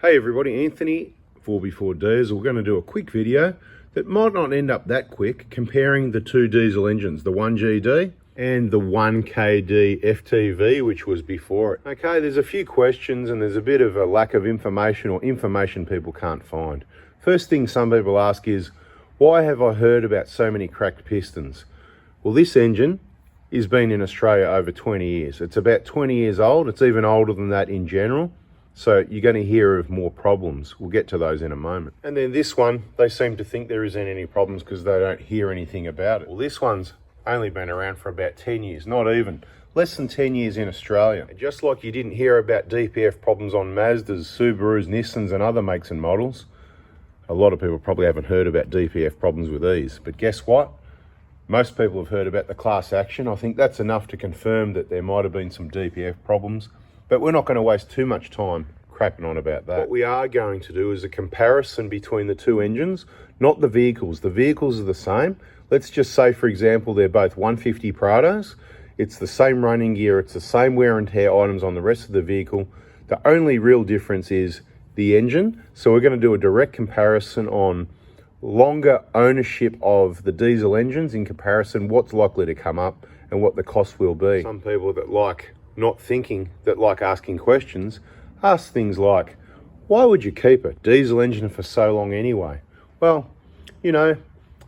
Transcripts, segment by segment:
Hey everybody, Anthony 4B4Ds. We're going to do a quick video that might not end up that quick comparing the two diesel engines, the 1GD and the 1KD FTV, which was before it. Okay, there's a few questions and there's a bit of a lack of information or information people can't find. First thing some people ask is, why have I heard about so many cracked pistons? Well, this engine has been in Australia over 20 years. It's about 20 years old. It's even older than that in general. So you're going to hear of more problems. We'll get to those in a moment. And then this one, they seem to think there isn't any problems because they don't hear anything about it. Well, this one's only been around for about 10 years, not even. Less than 10 years in Australia. And just like you didn't hear about DPF problems on Mazdas, Subarus, Nissans and other makes and models, a lot of people probably haven't heard about DPF problems with these. But guess what? Most people have heard about the class action. I think that's enough to confirm that there might have been some DPF problems. But we're not going to waste too much time crapping on about that. What we are going to do is a comparison between the two engines, not the vehicles. The vehicles are the same. Let's just say, for example, they're both 150 Prados. It's the same running gear. It's the same wear and tear items on the rest of the vehicle. The only real difference is the engine. So we're going to do a direct comparison on longer ownership of the diesel engines in comparison, what's likely to come up and what the cost will be. Some people that like not thinking, that like asking questions, ask things like, why would you keep a diesel engine for so long anyway? Well, you know,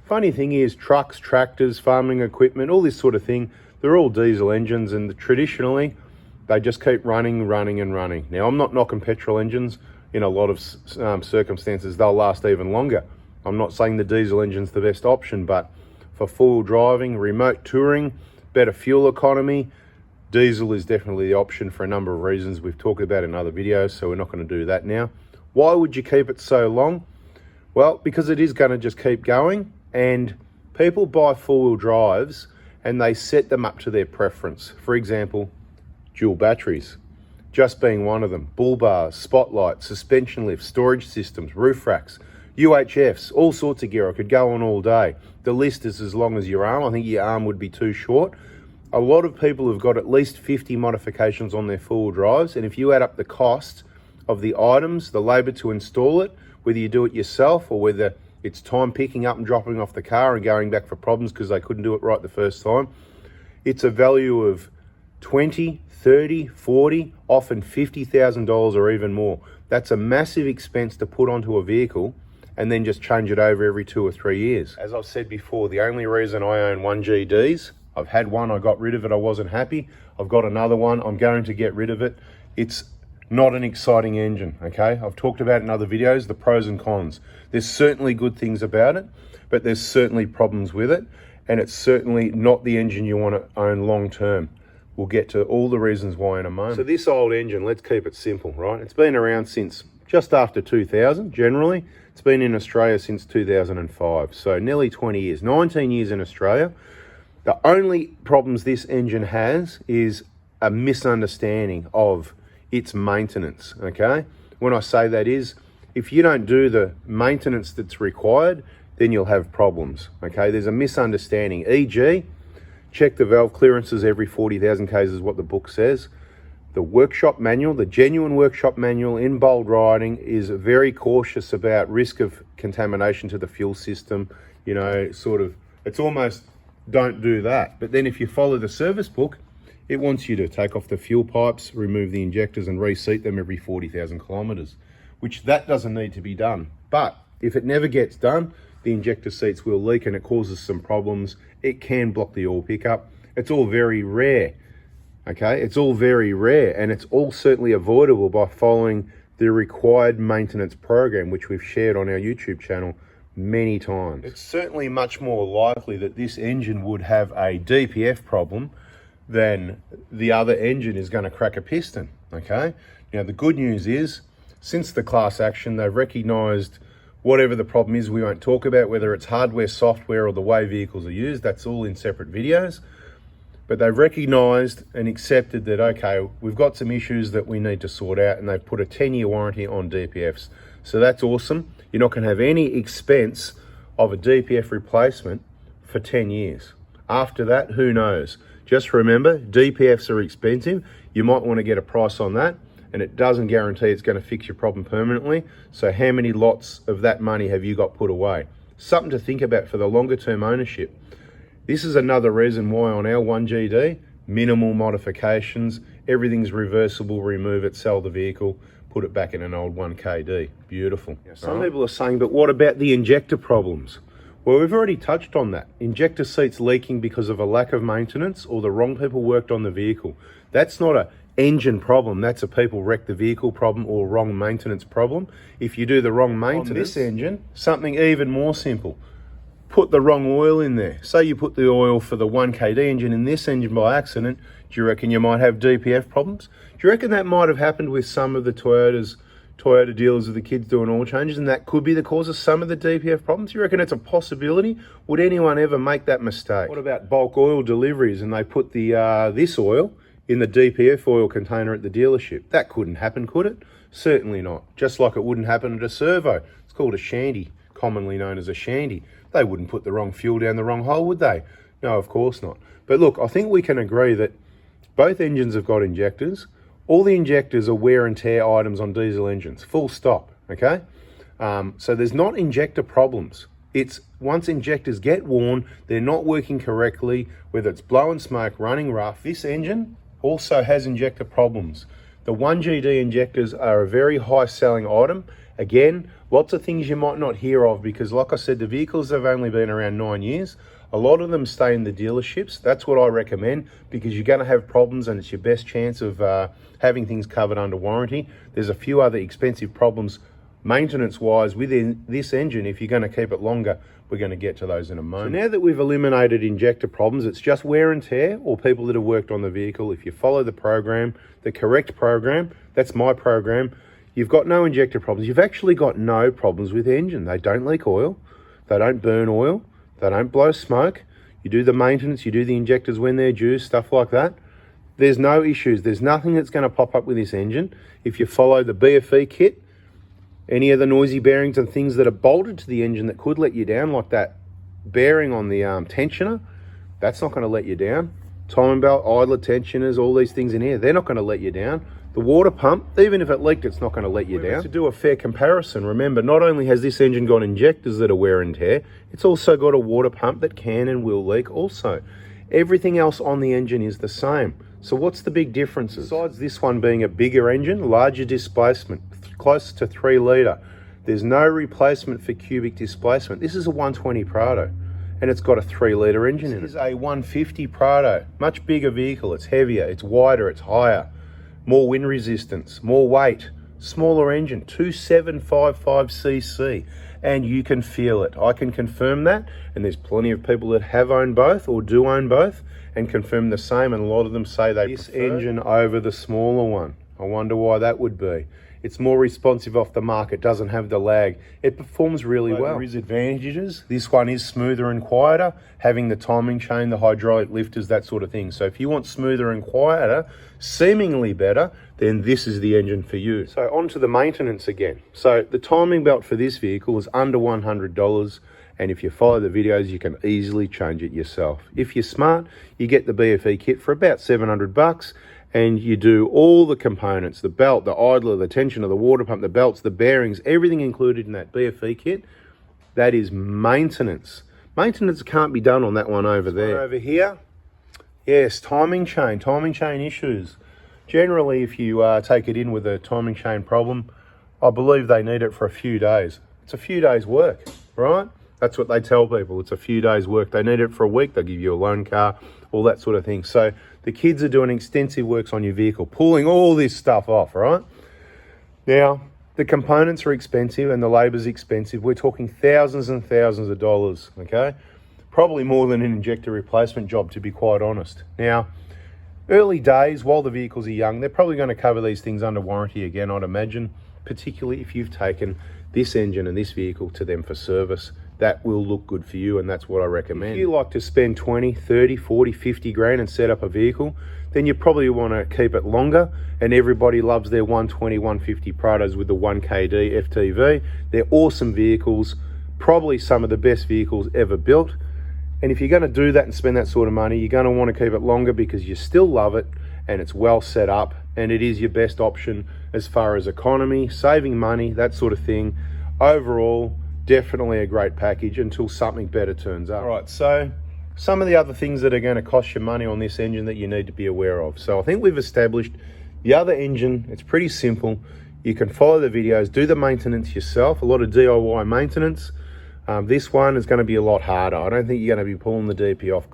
funny thing is trucks, tractors, farming equipment, all this sort of thing, they're all diesel engines and traditionally they just keep running. Now, I'm not knocking petrol engines. In a lot of circumstances, they'll last even longer. I'm not saying the diesel engine's the best option, but for full driving, remote touring, better fuel economy, diesel is definitely the option for a number of reasons we've talked about in other videos, so we're not going to do that now. Why would you keep it so long? Well, because it is going to just keep going, and people buy four-wheel drives and they set them up to their preference. For example, dual batteries, just being one of them, bull bars, spotlights, suspension lifts, storage systems, roof racks, UHFs, all sorts of gear. I could go on all day. The list is as long as your arm. I think your arm would be too short. A lot of people have got at least 50 modifications on their four-wheel drives, and if you add up the cost of the items, the labour to install it, whether you do it yourself or whether it's time picking up and dropping off the car and going back for problems because they couldn't do it right the first time, it's a value of 20, 30, 40, often $50,000 or even more. That's a massive expense to put onto a vehicle and then just change it over every 2 or 3 years. As I've said before, the only reason I own 1GDs, I've had one, I got rid of it, I wasn't happy. I've got another one, I'm going to get rid of it. It's not an exciting engine, okay? I've talked about in other videos, the pros and cons. There's certainly good things about it, but there's certainly problems with it, and it's certainly not the engine you want to own long term. We'll get to all the reasons why in a moment. So this old engine, let's keep it simple, right? It's been around since just after 2000, generally. It's been in Australia since 2005, so nearly 20 years, 19 years in Australia. The only problems this engine has is a misunderstanding of its maintenance, okay? When I say that is, if you don't do the maintenance that's required, then you'll have problems, okay? There's a misunderstanding, e.g., check the valve clearances every 40,000 Ks is what the book says. The workshop manual, the genuine workshop manual in bold writing is very cautious about risk of contamination to the fuel system, you know, sort of, it's almost don't do that. But then if you follow the service book, it wants you to take off the fuel pipes, remove the injectors and reseat them every 40,000 kilometers, which that doesn't need to be done. But if it never gets done, the injector seats will leak and it causes some problems. It can block the oil pickup. It's all very rare, okay? It's all very rare, and it's all certainly avoidable by following the required maintenance program, which we've shared on our YouTube channel many times. It's certainly much more likely that this engine would have a DPF problem than the other engine is going to crack a piston, okay? Now, the good news is, since the class action, they've recognised whatever the problem is, we won't talk about, whether it's hardware, software, or the way vehicles are used. That's all in separate videos. But they've recognised and accepted that, okay, we've got some issues that we need to sort out, and they've put a 10-year warranty on DPFs. So that's awesome. You're not going to have any expense of a DPF replacement for 10 years. After that, who knows? Just remember, DPFs are expensive. You might want to get a price on that. and it doesn't guarantee it's going to fix your problem permanently. So how many lots of that money have you got put away? Something to think about for the longer term ownership. This is another reason why on our 1GD, minimal modifications, everything's reversible, remove it, sell the vehicle, put it back in an old 1KD. Beautiful. Some people are saying, but what about the injector problems? Well, we've already touched on that. Injector seats leaking because of a lack of maintenance or the wrong people worked on the vehicle. That's not an engine problem. That's a people wreck the vehicle problem or wrong maintenance problem. If you do the wrong maintenance on this engine, something even more simple. Put the wrong oil in there. Say you put the oil for the 1KD engine in this engine by accident, do you reckon you might have DPF problems? Do you reckon that might have happened with some of the Toyota dealers with the kids doing oil changes, and that could be the cause of some of the DPF problems? You reckon it's a possibility? Would anyone ever make that mistake? What about bulk oil deliveries and they put the this oil in the DPF oil container at the dealership? That couldn't happen, could it? Certainly not. Just like it wouldn't happen at a servo. It's called a shandy, commonly known as a shandy. They wouldn't put the wrong fuel down the wrong hole, would they? No, of course not. But look, I think we can agree that both engines have got injectors. All the injectors are wear and tear items on diesel engines, full stop, okay? So there's not injector problems. It's once injectors get worn, they're not working correctly, whether it's blowing smoke, running rough. This engine also has injector problems. The 1GD injectors are a very high selling item. Again, lots of things you might not hear of because, like I said, the vehicles have only been around 9 years. A lot of them stay in the dealerships. That's what I recommend because you're going to have problems and it's your best chance of having things covered under warranty. There's a few other expensive problems maintenance-wise within this engine. If you're going to keep it longer, we're going to get to those in a moment. So now that we've eliminated injector problems, it's just wear and tear or people that have worked on the vehicle. If you follow the program, the correct program, that's my program, you've got no injector problems. You've actually got no problems with the engine. They don't leak oil. They don't burn oil. They don't blow smoke. You do the maintenance, you do the injectors when they're due, stuff like that. There's no issues. There's nothing that's going to pop up with this engine. If you follow the BFE kit, any of the noisy bearings and things that are bolted to the engine that could let you down, like that bearing on the tensioner, that's not going to let you down. Timing belt, idler tensioners, all these things in here, they're not going to let you down. The water pump, even if it leaked, it's not going to let you down. To do a fair comparison, remember, not only has this engine got injectors that are wear and tear, it's also got a water pump that can and will leak also. Everything else on the engine is the same. So what's the big differences? Besides this one being a bigger engine, larger displacement, close to 3 litre, there's no replacement for cubic displacement. This is a 120 Prado, and it's got a 3 litre engine in it. This is a 150 Prado, much bigger vehicle. It's heavier, it's wider, it's higher. More wind resistance, more weight, smaller engine, 2755cc, and you can feel it. I can confirm that, and there's plenty of people that have owned both or do own both and confirm the same, and a lot of them say they prefer this engine over the smaller one. I wonder why that would be. It's more responsive off the mark. It doesn't have the lag. It performs really well. There is advantages. This one is smoother and quieter, having the timing chain, the hydraulic lifters, that sort of thing. So if you want smoother and quieter, seemingly better, then this is the engine for you. So on to the maintenance again. So the timing belt for this vehicle is under $100. And if you follow the videos, you can easily change it yourself. If you're smart, you get the BFE kit for about $700. And you do all the components, the belt, the idler, the tensioner, the water pump, the belts, the bearings, everything included in that BFE kit. That is maintenance. Maintenance can't be done on that one over there. Over here, yes, timing chain issues. Generally, if you take it in with a timing chain problem, I believe they need it for a few days. It's a few days work, right? That's what they tell people. It's a few days work. They need it for a week. They'll give you a loan car, all that sort of thing. So the kids are doing extensive works on your vehicle, pulling all this stuff off, right? Now, the components are expensive and the labor's expensive. We're talking thousands and thousands of dollars, okay? Probably more than an injector replacement job, to be quite honest. Now, early days, while the vehicles are young, they're probably going to cover these things under warranty again, I'd imagine, particularly if you've taken this engine and this vehicle to them for service. That will look good for you, and that's what I recommend. If you like to spend 20, 30, 40, 50 grand and set up a vehicle, then you probably want to keep it longer, and everybody loves their 120, 150 Prados with the 1KD FTV. They're awesome vehicles, probably some of the best vehicles ever built. And if you're going to do that and spend that sort of money, you're going to want to keep it longer because you still love it and it's well set up and it is your best option as far as economy, saving money, that sort of thing. Overall, definitely a great package until something better turns up. All right, so some of the other things that are going to cost you money on this engine that you need to be aware of. So I think we've established the other engine, it's pretty simple. You can follow the videos, do the maintenance yourself, a lot of DIY maintenance. This one is going to be a lot harder. I don't think you're going to be pulling the DP off,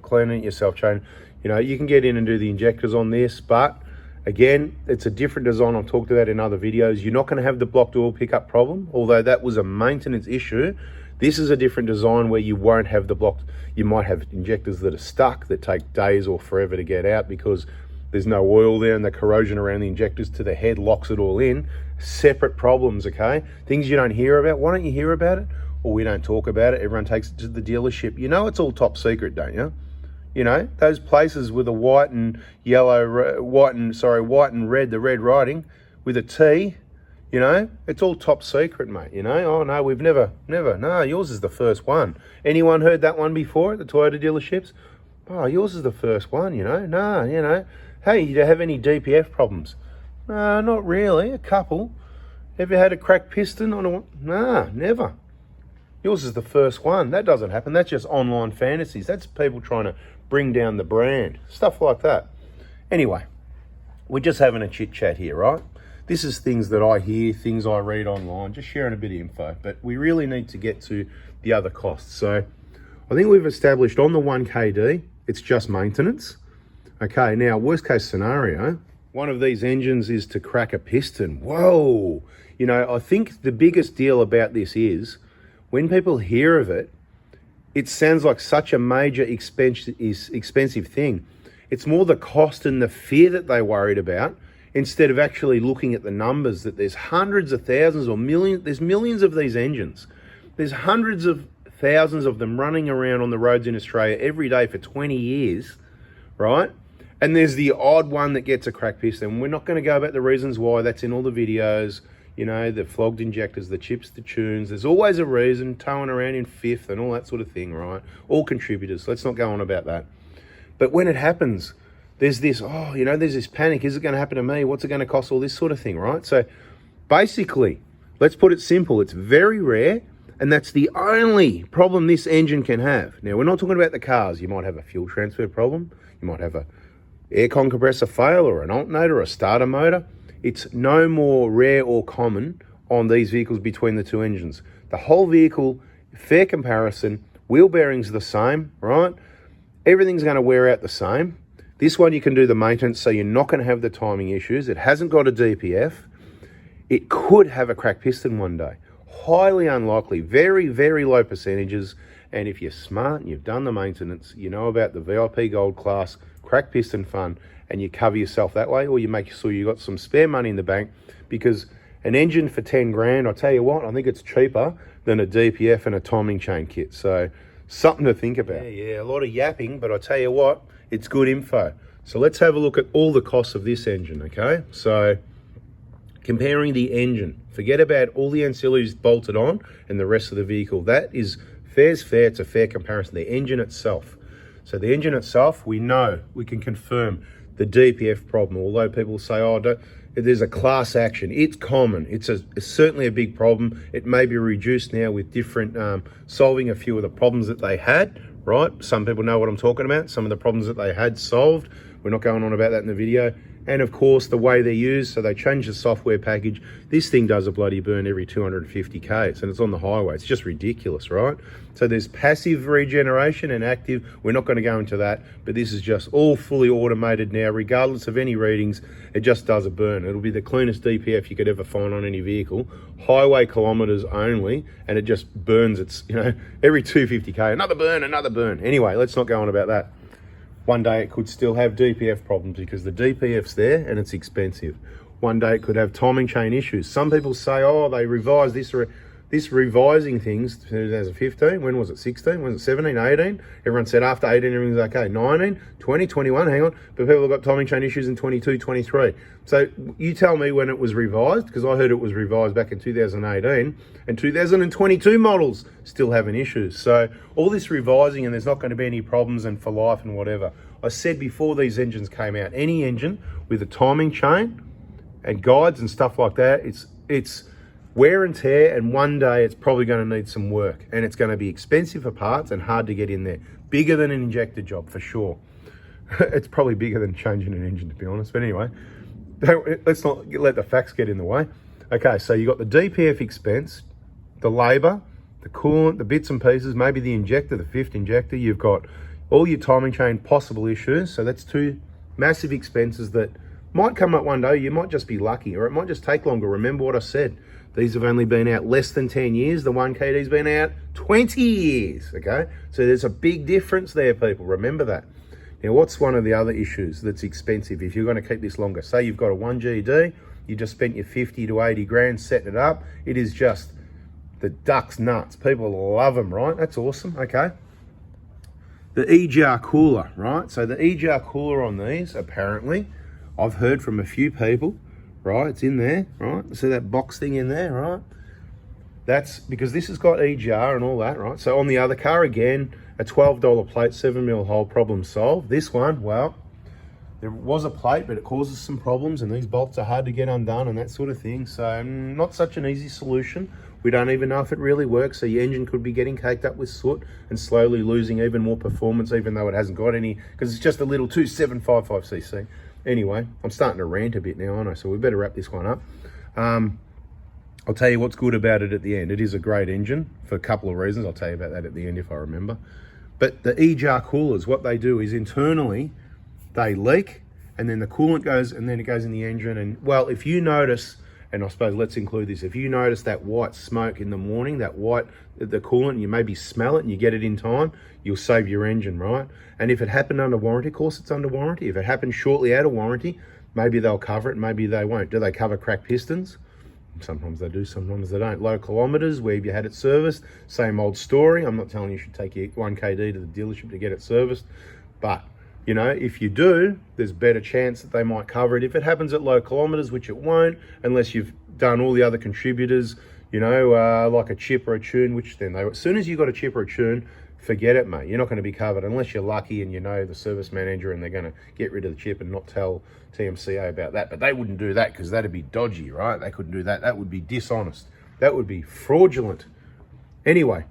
cleaning it yourself, chain. You know, you can get in and do the injectors on this, but again, it's a different design I've talked about in other videos. You're not going to have the blocked oil pickup problem, although that was a maintenance issue. This is a different design where you won't have the blocked. You might have injectors that are stuck that take days or forever to get out because there's no oil there and the corrosion around the injectors to the head locks it all in. Separate problems, okay? Things you don't hear about. Why don't you hear about it? Or we don't talk about it. Everyone takes it to the dealership. You know it's all top secret, don't you? You know, those places with the white and red, the red writing with a T, you know, it's all top secret, mate. You know, oh no, we've never, no, yours is the first one. Anyone heard that one before at the Toyota dealerships? Oh, yours is the first one, you know. Nah, you know, hey, do you have any DPF problems? No, not really, a couple. Have you had a cracked piston on a, nah, never. Yours is the first one. That doesn't happen. That's just online fantasies. That's people trying to bring down the brand. Stuff like that. Anyway, we're just having a chit chat here, right? This is things that I hear, things I read online, just sharing a bit of info. But we really need to get to the other costs. So I think we've established on the 1KD, it's just maintenance. Okay, now worst case scenario, one of these engines is to crack a piston. Whoa. You know, I think the biggest deal about this is, when people hear of it, it sounds like such a major expensive thing. It's more the cost and the fear that they're worried about instead of actually looking at the numbers that there's hundreds of thousands or millions, there's millions of these engines. There's hundreds of thousands of them running around on the roads in Australia every day for 20 years, right? And there's the odd one that gets a cracked piston. We're not going to go about the reasons why. That's in all the videos. You know, the flogged injectors, the chips, the tunes. There's always a reason, towing around in fifth and all that sort of thing, right? All contributors. Let's not go on about that. But when it happens, there's this, oh, you know, there's this panic. Is it going to happen to me? What's it going to cost? All this sort of thing, right? So basically, let's put it simple. It's very rare, and that's the only problem this engine can have. Now, we're not talking about the cars. You might have a fuel transfer problem. You might have a aircon compressor fail or an alternator or a starter motor. It's no more rare or common on these vehicles between the two engines. The whole vehicle, fair comparison, wheel bearings are the same, right? Everything's going to wear out the same. This one you can do the maintenance, so you're not going to have the timing issues. It hasn't got a DPF. It could have a cracked piston one day. Highly unlikely, very, very low percentages. And if you're smart and you've done the maintenance, you know about the VIP Gold Class cracked piston fund, and you cover yourself that way, or you make sure you got some spare money in the bank, because an engine for 10 grand, I tell you what, I think it's cheaper than a DPF and a timing chain kit. So something to think about. Yeah, a lot of yapping, but I tell you what, it's good info. So let's have a look at all the costs of this engine, okay? So comparing the engine, forget about all the ancillaries bolted on and the rest of the vehicle. That is fair's fair, it's a fair comparison. The engine itself. So the engine itself, we know, we can confirm the DPF problem. Although people say, oh, there's a class action. It's common. It's certainly a big problem. It may be reduced now with different, solving a few of the problems that they had, right? Some people know what I'm talking about. Some of the problems that they had solved. We're not going on about that in the video. And of course, the way they're used, so they change the software package. This thing does a bloody burn every 250 Ks, and it's on the highway. It's just ridiculous, right? So there's passive regeneration and active. We're not going to go into that, but this is just all fully automated now, regardless of any readings. It just does a burn. It'll be the cleanest DPF you could ever find on any vehicle. Highway kilometers only, and it just burns. It's, you know, every 250 K, another burn, another burn. Anyway, let's not go on about that. One day it could still have DPF problems because the DPF's there and it's expensive. One day it could have timing chain issues. Some people say, oh, they revised this revising things 2015. When was it? 16? Was it 17, 18? Everyone said after 18 everything's okay. 19, 20, 21, hang on. But people have got timing chain issues in 22, 23. So you tell me when it was revised, because I heard it was revised back in 2018, and 2022 models still having issues. So all this revising, and there's not going to be any problems and for life and whatever. I said before these engines came out, any engine with a timing chain and guides and stuff like that, it's wear and tear, and one day it's probably going to need some work, and it's going to be expensive for parts and hard to get in there. Bigger than an injector job for sure. It's probably bigger than changing an engine, to be honest. But anyway, let's not let the facts get in the way. Okay, so you got the DPF expense, the labor, the coolant, the bits and pieces, maybe the injector, the fifth injector. You've got all your timing chain possible issues. So that's two massive expenses that might come up one day. You might just be lucky, or it might just take longer. Remember what I said. These have only been out less than 10 years. The 1KD's been out 20 years, okay? So there's a big difference there, people. Remember that. Now, what's one of the other issues that's expensive if you're going to keep this longer? Say you've got a 1GD, you just spent your 50 to 80 grand setting it up. It is just the duck's nuts. People love them, right? That's awesome, okay? The EGR cooler, right? So the EGR cooler on these, apparently, I've heard from a few people, right? It's in there, right? See that box thing in there, right? That's because this has got EGR and all that, right? So on the other car, again, a $12 plate, 7mm hole, problem solved. This one, well, there was a plate, but it causes some problems, and these bolts are hard to get undone and that sort of thing. So not such an easy solution. We don't even know if it really works. So your engine could be getting caked up with soot and slowly losing even more performance, even though it hasn't got any, because it's just a little 2755cc. Anyway, I'm starting to rant a bit now, aren't I? So we better wrap this one up. I'll tell you what's good about it at the end. It is a great engine for a couple of reasons. I'll tell you about that at the end if I remember. But the EGR coolers, what they do is internally, they leak, and then the coolant goes, and then it goes in the engine. And well, if you notice, and I suppose let's include this, if you notice that white smoke in the morning, that white, the coolant, you maybe smell it and you get it in time, you'll save your engine, right? And if it happened under warranty, of course it's under warranty. If it happened shortly out of warranty, maybe they'll cover it, maybe they won't. Do they cover cracked pistons? Sometimes they do, sometimes they don't. Low kilometers, where have you had it serviced? Same old story. I'm not telling you should take your 1KD to the dealership to get it serviced, but you know, if you do, there's better chance that they might cover it. If it happens at low kilometers, which it won't, unless you've done all the other contributors, you know, like a chip or a tune, which then as soon as you got a chip or a tune, forget it, mate. You're not going to be covered unless you're lucky and you know the service manager and they're going to get rid of the chip and not tell TMCA about that. But they wouldn't do that because that'd be dodgy, right? They couldn't do that. That would be dishonest. That would be fraudulent. Anyway,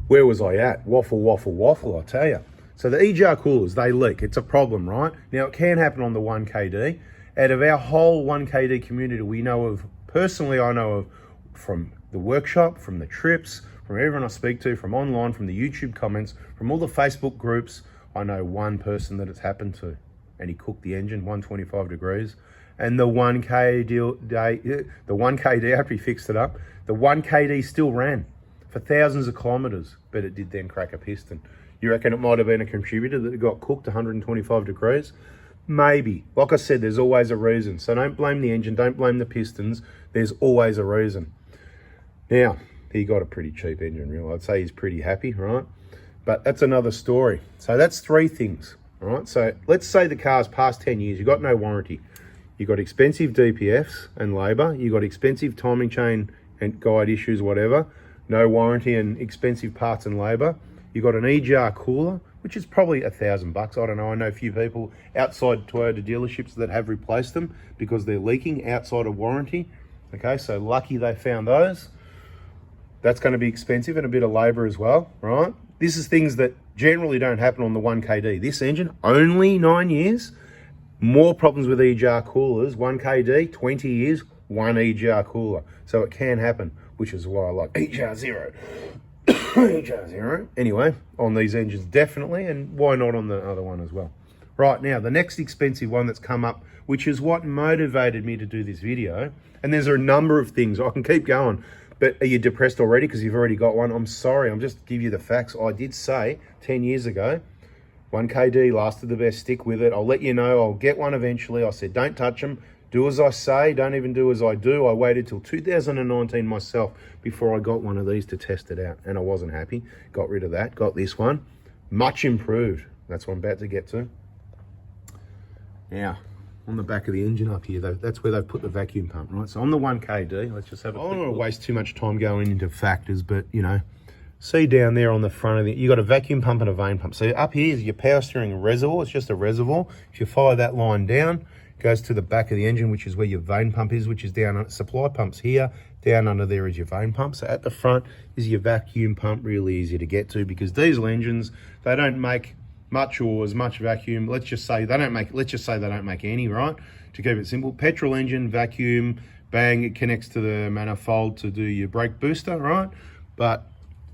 where was I at? Waffle, I tell you. So the EGR coolers, they leak. It's a problem, right? Now, it can happen on the 1KD. Out of our whole 1KD community, we know of, personally, I know of from the workshop, from the trips, from everyone I speak to, from online, from the YouTube comments, from all the Facebook groups, I know one person that it's happened to. And he cooked the engine 125 degrees. And the 1KD, after he fixed it up, the 1KD still ran for thousands of kilometers, but it did then crack a piston. You reckon it might have been a contributor that got cooked 125 degrees? Maybe. Like I said, there's always a reason. So don't blame the engine, don't blame the pistons. There's always a reason. Now, he got a pretty cheap engine, really. I'd say he's pretty happy, right? But that's another story. So that's three things, right? So let's say the car's past 10 years, you've got no warranty. You've got expensive DPFs and labor. You've got expensive timing chain and guide issues, whatever. No warranty and expensive parts and labor. You've got an EGR cooler, which is probably $1,000. I don't know. I know a few people outside Toyota dealerships that have replaced them because they're leaking outside of warranty. Okay, so lucky they found those. That's going to be expensive and a bit of labor as well, right? This is things that generally don't happen on the 1KD. This engine, only 9 years. More problems with EGR coolers. 1KD, 20 years, one EGR cooler. So it can happen, which is why I like EGR Zero. EGR Zero. Anyway, on these engines, definitely, and why not on the other one as well? Right, now, the next expensive one that's come up, which is what motivated me to do this video, and there's a number of things. I can keep going, but are you depressed already because you've already got one? I'm sorry, I'm just giving you the facts. I did say 10 years ago, 1KD lasted the best, stick with it. I'll let you know, I'll get one eventually. I said, don't touch them. Do as I say, don't even do as I do. I waited till 2019 myself before I got one of these to test it out, and I wasn't happy. Got rid of that, got this one. Much improved. That's what I'm about to get to. Now, on the back of the engine up here, that's where they've put the vacuum pump, right? So on the 1KD, let's just have a I don't want to waste too much time going into factors, but, you know, See down there on the front of you got a vacuum pump and a vane pump. So up here is your power steering reservoir. It's just a reservoir. If you follow that line down, it goes to the back of the engine, which is where your vane pump is, which is down on supply pumps here. Down under there is your vane pump. So at the front is your vacuum pump, really easy to get to, because diesel engines, they don't make much or as much vacuum. Let's just say they don't make any, right? To keep it simple. Petrol engine, vacuum, bang, it connects to the manifold to do your brake booster, right? But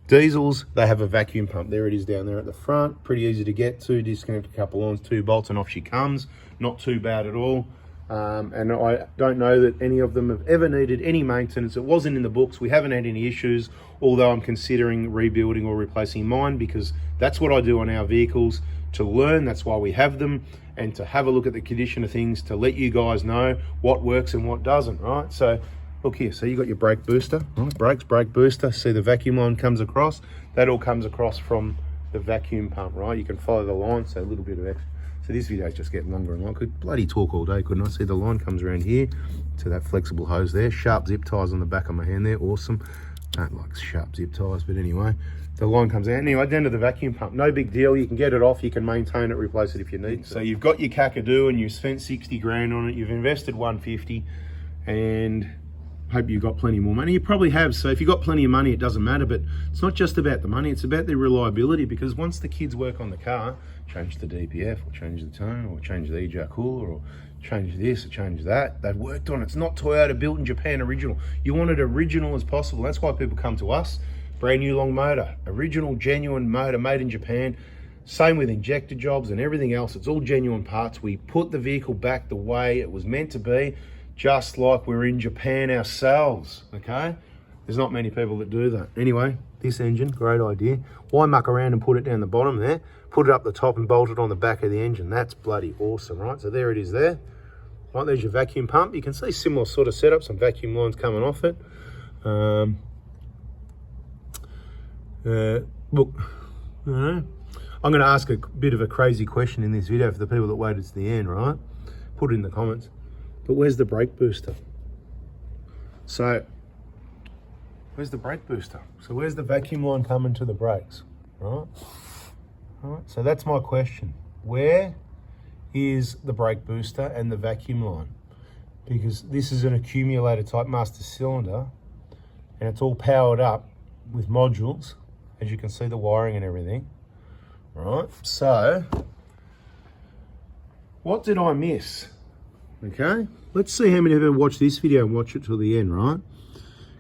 diesels, they have a vacuum pump. There it is down there at the front. Pretty easy to get to. Disconnect a couple lines, 2 bolts, and off she comes. Not too bad at all. And I don't know that any of them have ever needed any maintenance. It wasn't in the books. We haven't had any issues, although I'm considering rebuilding or replacing mine, because that's what I do on our vehicles to learn. That's why we have them, and to have a look at the condition of things, to let you guys know what works and what doesn't, right? So look here, so you got your brake booster, right? Brakes, brake booster. See the vacuum line comes across. That all comes across from the vacuum pump, right? You can follow the line, so a little bit of extra. So this video is just getting longer and longer. Could bloody talk all day, couldn't I? See the line comes around here to that flexible hose there. Sharp zip ties on the back of my hand there, awesome. Don't like sharp zip ties, but anyway, the line comes out. Anyway, down to the vacuum pump, no big deal. You can get it off, you can maintain it, replace it if you need to. So you've got your Kakadu and you've spent 60 grand on it, you've invested 150, and hope you've got plenty more money. You probably have. So if you've got plenty of money, it doesn't matter. But it's not just about the money, it's about the reliability, because once the kids work on the car, change the DPF or change the tone or change the EJ cooler or change this or change that, they've worked on it. It's not Toyota built in Japan original. You want it original as possible. That's why people come to us. Brand new long motor, original genuine motor made in Japan. Same with injector jobs and everything else. It's all genuine parts. We put the vehicle back the way it was meant to be, just like we're in Japan ourselves, okay? There's not many people that do that. Anyway, this engine, great idea. Why muck around and put it down the bottom there? Put it up the top and bolt it on the back of the engine. That's bloody awesome, right? So there it is there. Right, there's your vacuum pump. You can see similar sort of setup, some vacuum lines coming off it. Look, I'm going to ask a bit of a crazy question in this video for the people that waited to the end, right? Put it in the comments. But where's the brake booster? So, where's the brake booster? So where's the vacuum line coming to the brakes, right? All right, so that's my question. Where is the brake booster and the vacuum line? Because this is an accumulator type master cylinder, and it's all powered up with modules, as you can see the wiring and everything, right? So, what did I miss? Okay, let's see how many have ever watched this video and watch it till the end, right?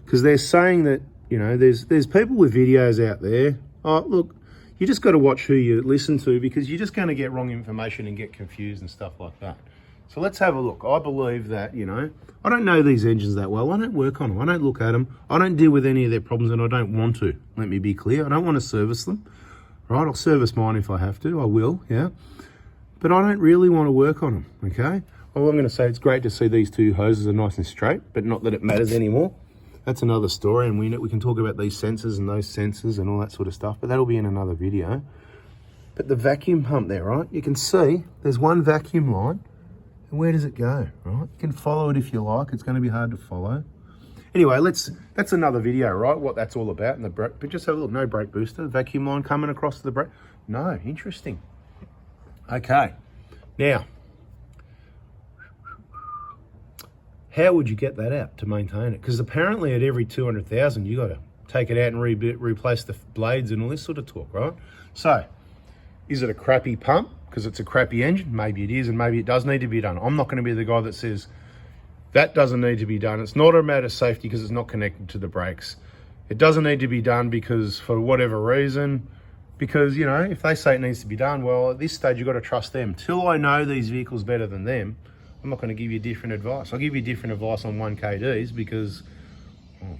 Because they're saying that, you know, there's people with videos out there. Oh, look, you just got to watch who you listen to, because you're just going to get wrong information and get confused and stuff like that. So let's have a look. I believe that, you know, I don't know these engines that well. I don't work on them. I don't look at them. I don't deal with any of their problems, and I don't want to. Let me be clear. I don't want to service them, right? I'll service mine if I have to. I will, yeah. But I don't really want to work on them, okay? All I'm going to say, it's great to see these two hoses are nice and straight, but not that it matters anymore. That's another story, and we can talk about these sensors and those sensors and all that sort of stuff, but that'll be in another video. But the vacuum pump there, right? You can see there's one vacuum line, and where does it go, right? You can follow it if you like. It's going to be hard to follow. Anyway, that's another video, right? What that's all about. But just have a look. No brake booster. Vacuum line coming across to the brake. No, interesting. Okay, now, how would you get that out to maintain it? Because apparently at every 200,000, you got to take it out and replace the blades and all this sort of talk, right? So, is it a crappy pump because it's a crappy engine? Maybe it is, and maybe it does need to be done. I'm not going to be the guy that says that doesn't need to be done. It's not a matter of safety because it's not connected to the brakes. It doesn't need to be done because for whatever reason, because, you know, if they say it needs to be done, well, at this stage, you've got to trust them. Till I know these vehicles better than them, I'm not going to give you different advice. I'll give you different advice on 1KDs because,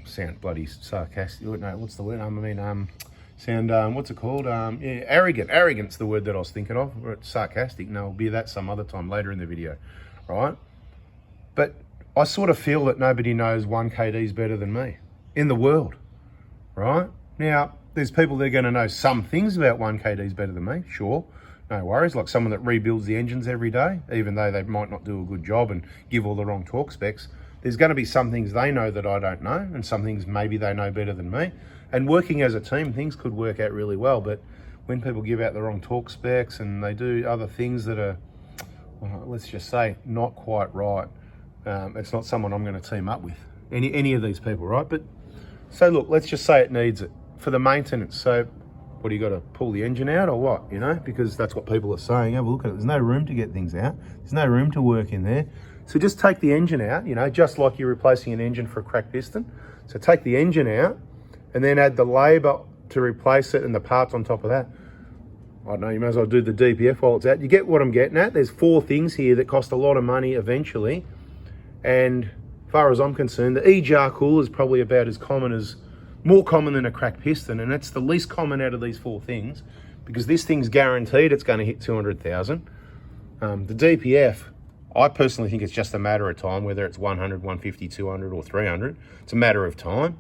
sound bloody sarcastic. No, what's the word? What's it called? Yeah, arrogant. Arrogant's the word that I was thinking of. Or it's sarcastic. No, I'll be that some other time later in the video, right? But I sort of feel that nobody knows 1KDs better than me in the world, right? Now, there's people that are going to know some things about 1KDs better than me, sure. No worries, like someone that rebuilds the engines every day, even though they might not do a good job and give all the wrong torque specs. There's going to be some things they know that I don't know, and some things maybe they know better than me. And working as a team, things could work out really well. But when people give out the wrong torque specs and they do other things that are, well, let's just say, not quite right, it's not someone I'm going to team up with, any of these people, right? But so look, let's just say it needs it for the maintenance. So what, do you got to pull the engine out or what, you know? Because that's what people are saying. Have a look at it. There's no room to get things out. There's no room to work in there. So just take the engine out, you know, just like you're replacing an engine for a cracked piston. So take the engine out and then add the labour to replace it and the parts on top of that. I don't know, you may as well do the DPF while it's out. You get what I'm getting at? There's 4 things here that cost a lot of money eventually. And as far as I'm concerned, the E-jar cooler is probably about as common as, more common than a cracked piston. And it's the least common out of these 4 things because this thing's guaranteed it's going to hit 200,000. The DPF, I personally think it's just a matter of time, whether it's 100, 150, 200 or 300. It's a matter of time.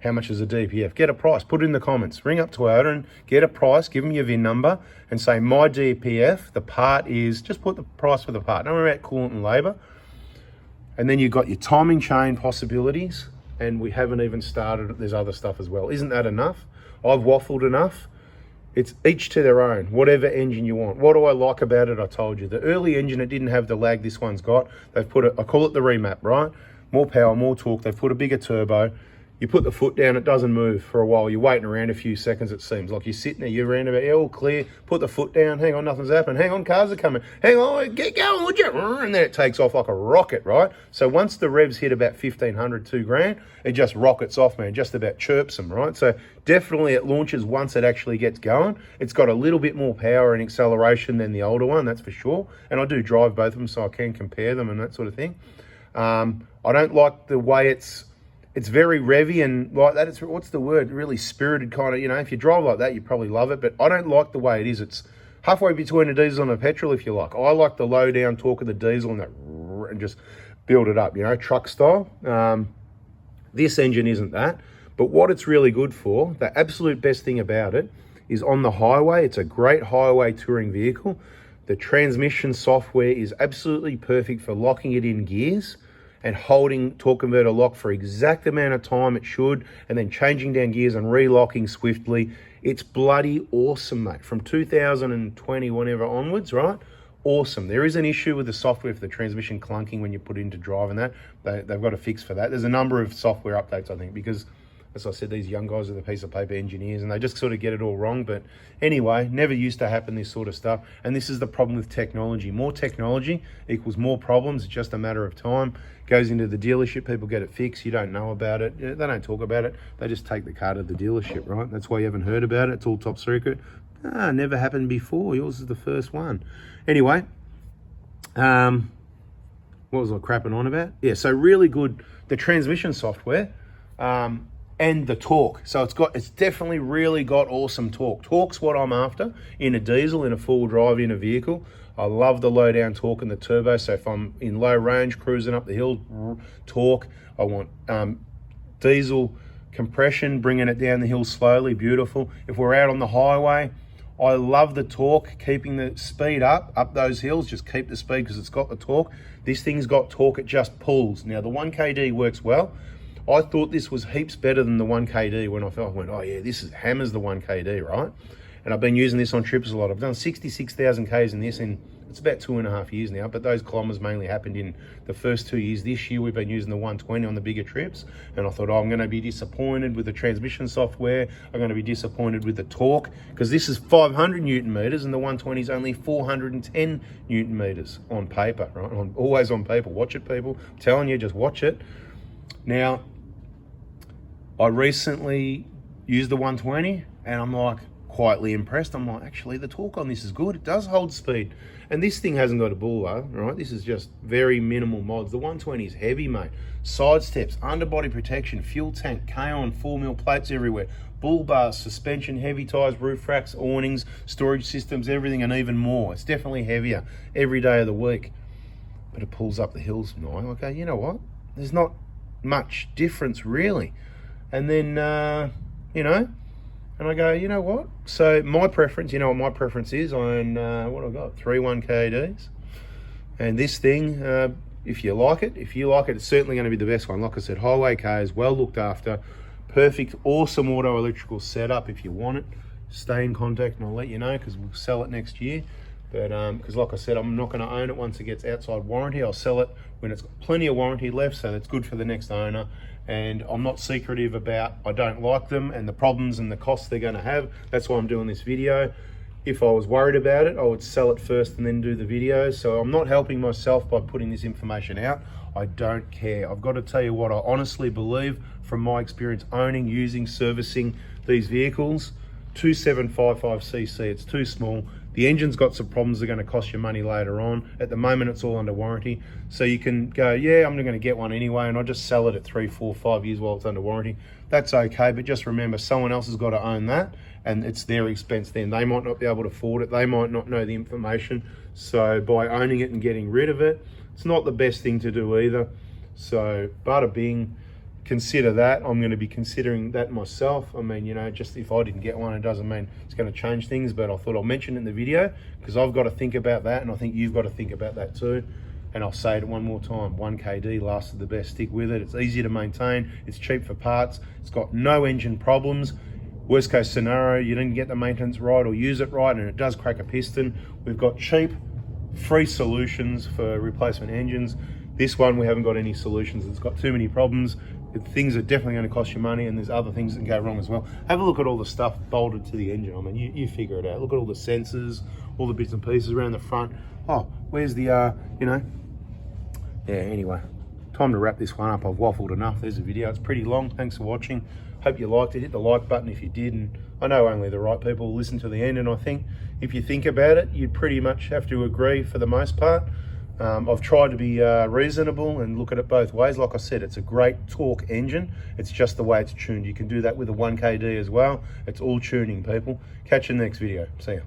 How much is a DPF? Get a price, put it in the comments. Ring up Toyota and get a price, give them your VIN number and say my DPF, the part is, just put the price for the part. Don't worry about coolant and labour. And then you've got your timing chain possibilities, and we haven't even started, there's other stuff as well. Isn't that enough? I've waffled enough. It's each to their own, whatever engine you want. What do I like about it? I told you. The early engine, it didn't have the lag this one's got. They've put I call it the remap, right? More power, more torque. They've put a bigger turbo. You put the foot down, it doesn't move for a while. You're waiting around a few seconds, it seems. Like you're sitting there, you're around about, yeah, all clear. Put the foot down, hang on, nothing's happening. Hang on, cars are coming. Hang on, get going, would you? And then it takes off like a rocket, right? So once the revs hit about 1,500, 2 grand, it just rockets off, man. Just about chirps them, right? So definitely it launches once it actually gets going. It's got a little bit more power and acceleration than the older one, that's for sure. And I do drive both of them, so I can compare them and that sort of thing. I don't like the way it's very revvy and like that. It's, what's the word? Really spirited kind of, you know, if you drive like that, you probably love it, but I don't like the way it is. It's halfway between a diesel and a petrol, if you like. I like the low down torque of the diesel and that, and just build it up, you know, truck style. This engine isn't that, but what it's really good for, the absolute best thing about it is on the highway. It's a great highway touring vehicle. The transmission software is absolutely perfect for locking it in gears and holding torque converter lock for exact amount of time it should, and then changing down gears and relocking swiftly. It's bloody awesome, mate. From 2020, whenever onwards, right? Awesome. There is an issue with the software for the transmission clunking when you put it into drive and that. They've got a fix for that. There's a number of software updates, I think, because, as I said, these young guys are the piece of paper engineers and they just sort of get it all wrong. But anyway, never used to happen, this sort of stuff. And this is the problem with technology. More technology equals more problems. It's just a matter of time. Goes into the dealership, people get it fixed. You don't know about it. They don't talk about it. They just take the car to the dealership, right? That's why you haven't heard about it. It's all top secret. Never happened before. Yours is the first one. Anyway, what was I crapping on about? Yeah, so really good, the transmission software, and the torque. So it's definitely really got awesome torque. Torque's what I'm after in a diesel, in a full drive, in a vehicle. I love the low down torque and the turbo. So if I'm in low range, cruising up the hill, torque. I want diesel compression, bringing it down the hill slowly, beautiful. If we're out on the highway, I love the torque, keeping the speed up those hills. Just keep the speed because it's got the torque. This thing's got torque, it just pulls. Now the 1KD works well. I thought this was heaps better than the 1KD when I went, oh yeah, this hammers the 1KD, right? And I've been using this on trips a lot. I've done 66,000 Ks in this in, it's about 2.5 years now, but those kilometers mainly happened in the first 2 years. This year we've been using the 120 on the bigger trips. And I thought, oh, I'm gonna be disappointed with the transmission software. I'm gonna be disappointed with the torque, because this is 500 Newton meters and the 120 is only 410 Newton meters on paper, right? Always on paper. Watch it, people. I'm telling you, just watch it. Now, I recently used the 120 and I'm like quietly impressed. I'm like, actually the torque on this is good. It does hold speed. And this thing hasn't got a bull bar, right? This is just very minimal mods. The 120 is heavy, mate. Side steps, underbody protection, fuel tank, K-on, 4mm plates everywhere, bull bars, suspension, heavy tires, roof racks, awnings, storage systems, everything and even more. It's definitely heavier every day of the week. But it pulls up the hills. No, okay, you know what? There's not much difference really. And then, you know, and I go, you know what? So my preference, you know what my preference is on, what have I got? 3 1KDs. And this thing, if you like it. If you like it, it's certainly going to be the best one. Like I said, Highway K is well looked after, perfect, awesome auto electrical setup. If you want it, stay in contact and I'll let you know, because we'll sell it next year. But because like I said, I'm not going to own it once it gets outside warranty. I'll sell it when it's got plenty of warranty left, so that's good for the next owner. And I'm not secretive about I don't like them and the problems and the costs they're going to have. That's why I'm doing this video. If I was worried about it, I would sell it first and then do the video. So I'm not helping myself by putting this information out. I don't care. I've got to tell you what I honestly believe from my experience owning, using, servicing these vehicles. 2755cc, it's too small. The engine's got some problems that are going to cost you money later on. At the moment, it's all under warranty. So you can go, yeah, I'm not going to get one anyway, and I'll just sell it at 3, 4, 5 years while it's under warranty. That's okay, but just remember, someone else has got to own that, and it's their expense then. They might not be able to afford it. They might not know the information. So by owning it and getting rid of it, it's not the best thing to do either. So bada bing. Consider that. I'm going to be considering that myself. I mean, you know, just if I didn't get one, it doesn't mean it's going to change things, but I thought I'll mention it in the video because I've got to think about that, and I think you've got to think about that too. And I'll say it one more time, 1KD lasted the best. Stick with it. It's easy to maintain. It's cheap for parts. It's got no engine problems. Worst case scenario, you didn't get the maintenance right or use it right and it does crack a piston. We've got cheap, free solutions for replacement engines. This one, we haven't got any solutions. It's got too many problems. Things are definitely going to cost you money, and there's other things that can go wrong as well. Have a look at all the stuff bolted to the engine. I mean, you figure it out. Look at all the sensors, all the bits and pieces around the front. Oh, where's the, you know? Yeah, anyway, time to wrap this one up. I've waffled enough. There's a video. It's pretty long. Thanks for watching. Hope you liked it. Hit the like button if you did. And I know only the right people will listen to the end, and I think if you think about it, you'd pretty much have to agree for the most part. I've tried to be reasonable and look at it both ways. Like I said, it's a great torque engine. It's just the way it's tuned. You can do that with a 1KD as well. It's all tuning, people. Catch you in the next video. See ya.